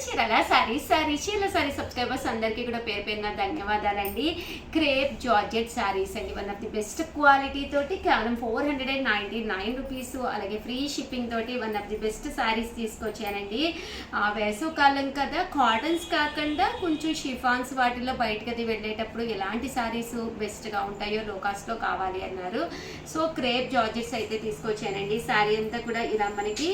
చీరల sorry subscribers అందరికీ కూడా పేరు పేరున ధన్యవాదాలండి. క్రేప్ జార్జెట్ సారీస్ అండి, one of the best quality తోటి కేవలం 499 రూపీస్, అలాగే ఫ్రీ షిప్పింగ్ తోటి one of the best sarees తీసుకొచ్చానండి. వేసవి కాలం కదా, కాటన్స్ కాకుండా కొంచెం షిఫాన్స్ వాటిలో బయటకి వెళ్ళేటప్పుడు ఎలాంటి సారీస్ బెస్ట్గా ఉంటాయో లో కాస్ట్లో కావాలి అన్నారు. సో క్రేప్ జార్జెట్స్ అయితే తీసుకొచ్చానండి. సారీ అంతా కూడా ఇలా మనకి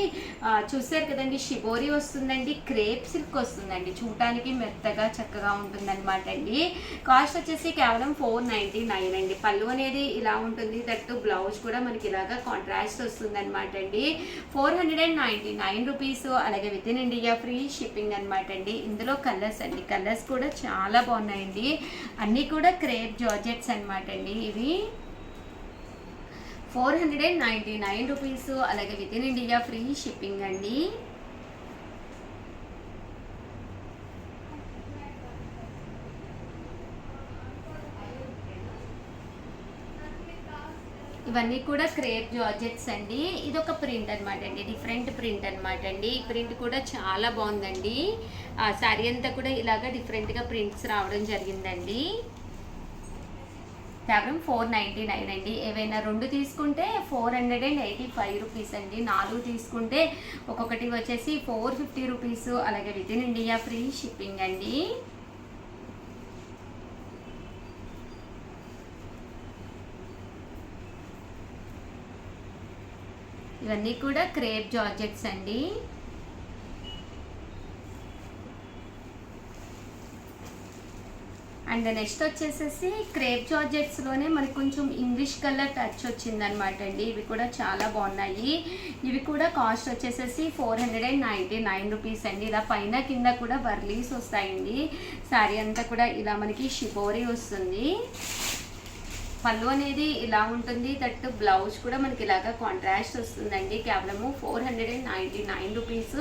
చూసారు కదండి, షిబోరి వస్తుందండి, క్రేప్ సిల్క్ వస్తుందండి, చూడటానికి మెత్తగా చక్కగా ఉంటుందన్నమాట అండి. కాస్ట్ వచ్చేసి కేవలం 499 అండి. పళ్ళు అనేది ఇలా ఉంటుంది, దట్టు బ్లౌజ్ కూడా మనకి ఇలాగా కాంట్రాస్ట్ వస్తుంది అనమాట అండి. 499 రూపీస్, అలాగే with in India free shipping అనమాట అండి. ఇందులో కలర్స్ అండి, కలర్స్ కూడా చాలా బాగున్నాయండి. అన్నీ కూడా క్రేప్ జార్జెట్స్ అనమాట అండి. ఇవి 499 రూపీస్, అలాగే with in India free shipping అండి. ఇవన్నీ కూడా క్రేప్ జార్జెట్స్ అండి. ఇది ఒక ప్రింట్ అనమాట అండి, డిఫరెంట్ ప్రింట్ అనమాట అండి. ఈ ప్రింట్ కూడా చాలా బాగుందండి. శారీ అంతా కూడా ఇలాగ డిఫరెంట్గా ప్రింట్స్ రావడం జరిగిందండి. కేవలం 499 అండి. ఏవైనా 2 తీసుకుంటే 485 రూపీస్ అండి. 4 తీసుకుంటే ఒక్కొక్కటి వచ్చేసి 450 రూపీస్, అలాగే with in India free shipping అండి. ఇవన్నీ కూడా క్రేప్ జార్జెట్స్ అండి. అండ్ నెక్స్ట్ వచ్చేసేసి క్రేప్ జార్జెట్స్లోనే మనకి కొంచెం ఇంగ్లీష్ కలర్ టచ్ వచ్చిందనమాట అండి. ఇవి కూడా చాలా బాగున్నాయి. ఇవి కూడా కాస్ట్ వచ్చేసేసి 499 రూపీస్ అండి. ఇలా పైన కింద కూడా వర్లీస్ వస్తాయండి. శారీ అంతా కూడా ఇలా మనకి షిబోరి వస్తుంది. పళ్ళు అనేది ఇలా ఉంటుంది, దట్టు బ్లౌజ్ కూడా మనకి ఇలాగా కాంట్రాస్ట్ వస్తుందండి. కేవలము 499 రూపీస్,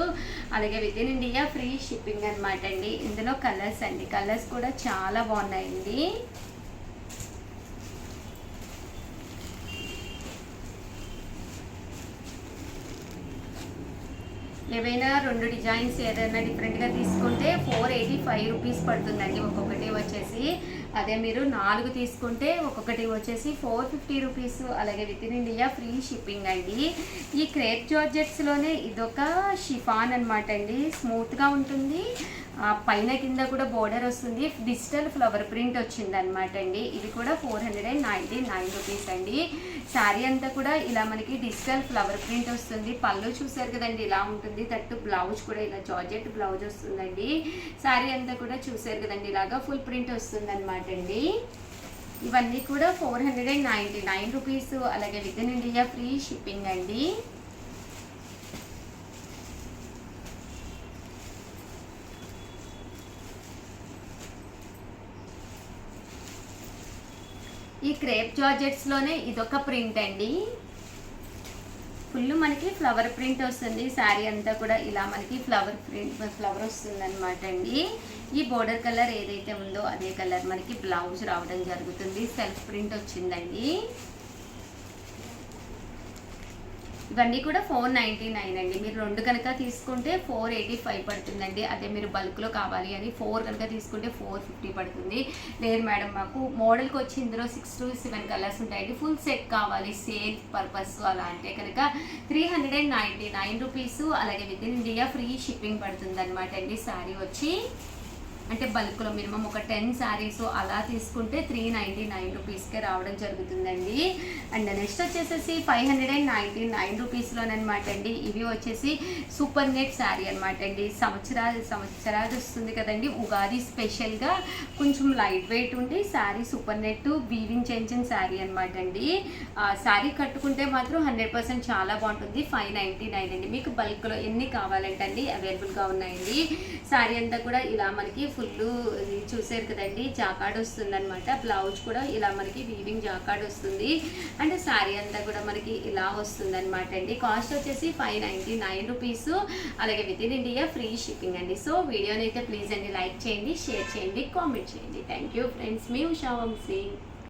అలాగే with in India free shipping అనమాట అండి. ఇందులో కలర్స్ అండి, కలర్స్ కూడా చాలా బాగున్నాయండి. ఏవైనా 2 డిజైన్స్ ఏదైనా డిఫరెంట్గా తీసుకుంటే 485 రూపీస్ పడుతుందండి ఒక్కొక్కటి వచ్చేసి. అదే మీరు 4 తీసుకుంటే ఒక్కొక్కటి వచ్చేసి 450 రూపీస్, అలాగే with in India free shipping అండి. ఈ క్రేప్ జార్జెట్స్లోనే ఇదొక షిఫాన్ అనమాట అండి, స్మూత్గా ఉంటుంది. పైన కింద కూడా బోర్డర్ వస్తుంది, డిజిటల్ ఫ్లవర్ ప్రింట్ వచ్చింది అనమాట అండి. ఇది కూడా 499 రూపీస్ అండి. శారీ అంతా కూడా ఇలా మనకి డిజిటల్ ఫ్లవర్ ప్రింట్ వస్తుంది. పళ్ళు చూసారు కదండి ఇలా ఉంటుంది, తట్టు బ్లౌజ్ కూడా ఇలా జార్జెట్ బ్లౌజ్ వస్తుందండి. శారీ అంతా కూడా చూసారు కదండి ఇలాగా ఫుల్ ప్రింట్ వస్తుంది అనమాట అండి. ఇవన్నీ కూడా 499 రూపీస్, అలాగే with in India free shipping అండి. ఈ క్రేప్ జార్జెట్స్లోనే ఇదొక ప్రింట్ అండి, ఫుల్ మనకి ఫ్లవర్ ప్రింట్ వస్తుంది. శారీ అంతా కూడా ఇలా మనకి ఫ్లవర్ వస్తుంది అనమాట అండి. ఈ బోర్డర్ కలర్ ఏదైతే ఉందో అదే కలర్ మనకి బ్లౌజ్ రావడం జరుగుతుంది. సెల్ఫ్ ప్రింట్ వచ్చిందండి. ఇవన్నీ కూడా 499 అండి. మీరు 2 కనుక తీసుకుంటే 485 పడుతుందండి. అదే మీరు బల్క్లో కావాలి అని 4 కనుక తీసుకుంటే 450 పడుతుంది. లేదు మేడం మాకు మోడల్కి వచ్చి ఇందులో 6 to 7 కలర్స్ ఉంటాయండి, ఫుల్ సెట్ కావాలి సేల్ పర్పస్ అలా అంటే కనుక 399 రూపీస్, అలాగే with in India free shipping పడుతుంది అనమాట అండి. శారీ వచ్చి అంటే బల్క్లో మినిమం ఒక 10 శారీస్ అలా తీసుకుంటే 399 రూపీస్కే రావడం జరుగుతుందండి. అండ్ నెక్స్ట్ వచ్చేసేసి 599 రూపీస్లోనమాట అండి. ఇవి వచ్చేసి సూపర్ నెట్ శారీ అనమాట అండి. సంవత్సరాలు వస్తుంది కదండి, ఉగాది స్పెషల్గా కొంచెం లైట్ వెయిట్ ఉండి శారీ సూపర్ నెట్ వీవింగ్ చేయించిన శారీ అనమాట అండి. శారీ కట్టుకుంటే మాత్రం 100% చాలా బాగుంటుంది. 599 అండి. మీకు బల్క్లో ఎన్ని కావాలంటండి అవైలబుల్గా ఉన్నాయండి. శారీ అంతా కూడా ఇలా మనకి ఫుల్ చూసారు కదండి జాకాడ్ వస్తుంది అనమాట. బ్లౌజ్ కూడా ఇలా మనకి వీవింగ్ జాకాడ్ వస్తుంది. అండ్ శారీ అంతా కూడా మనకి ఇలా వస్తుంది అనమాట అండి. కాస్ట్ వచ్చేసి 599 రూపీస్, అలాగే with in India free shipping అండి. సో వీడియోని అయితే ప్లీజ్ అండి లైక్ చేయండి, షేర్ చేయండి, కామెంట్ చేయండి. థ్యాంక్ యూ ఫ్రెండ్స్, మీ ఉషా వంశీ.